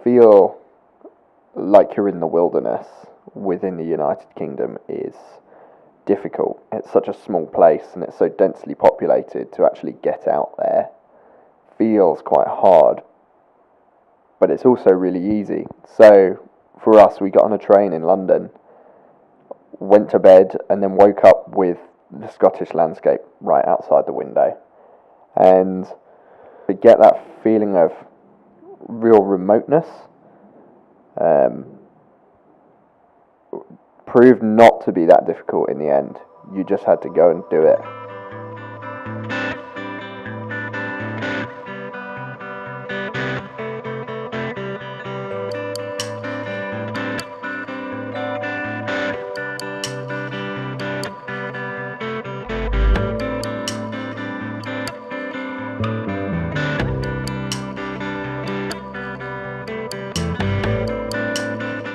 feel like you're in the wilderness within the United Kingdom is difficult. It's such a small place and it's so densely populated. To actually get out there feels quite hard, but it's also really easy. So for us, we got on a train in London, went to bed, and then woke up with the Scottish landscape right outside the window. And to get that feeling of real remoteness proved not to be that difficult in the end. You just had to go and do it.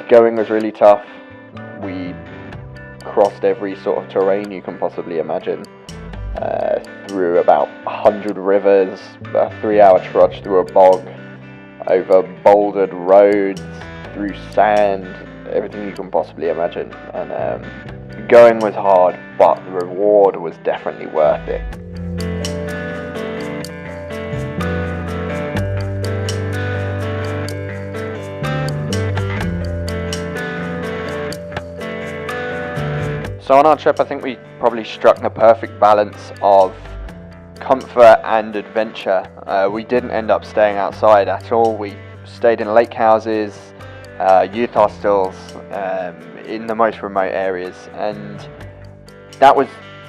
Going was really tough. We crossed every sort of terrain you can possibly imagine, through about 100 rivers, a 3-hour trudge through a bog, over bouldered roads, through sand, everything you can possibly imagine. And going was hard, but the reward was definitely worth it. So on our trip, I think we probably struck the perfect balance of comfort and adventure. We didn't end up staying outside at all. We stayed in lake houses, youth hostels, in the most remote areas, and that was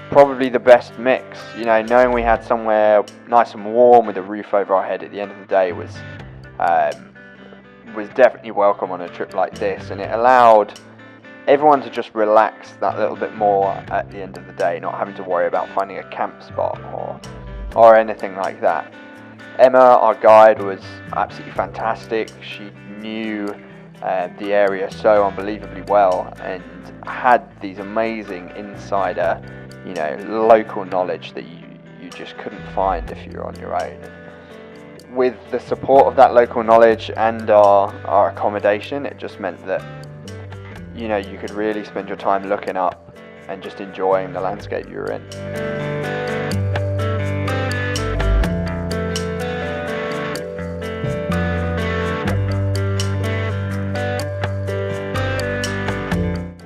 probably the best mix. You know, knowing we had somewhere nice and warm with a roof over our head at the end of the day was definitely welcome on a trip like this, and it allowed everyone to just relax that little bit more at the end of the day, not having to worry about finding a camp spot or anything like that. Emma, our guide, was absolutely fantastic. She knew the area so unbelievably well and had these amazing insider, local knowledge that you just couldn't find if you're on your own. With the support of that local knowledge and our accommodation, it just meant that you could really spend your time looking up and just enjoying the landscape you were in.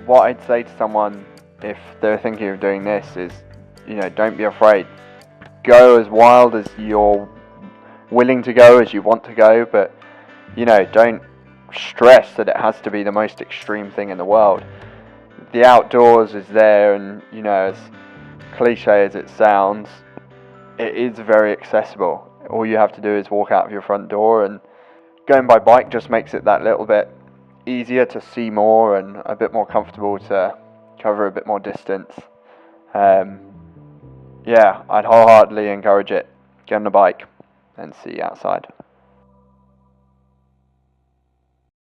What I'd say to someone if they're thinking of doing this is, don't be afraid. Go as wild as you're willing to go, as you want to go, but, don't stress that it has to be the most extreme thing in the world. The outdoors is there, and as cliche as it sounds, it is very accessible. All you have to do is walk out of your front door, and going by bike just makes it that little bit easier to see more and a bit more comfortable to cover a bit more distance. I'd wholeheartedly encourage it. Get on the bike and see outside.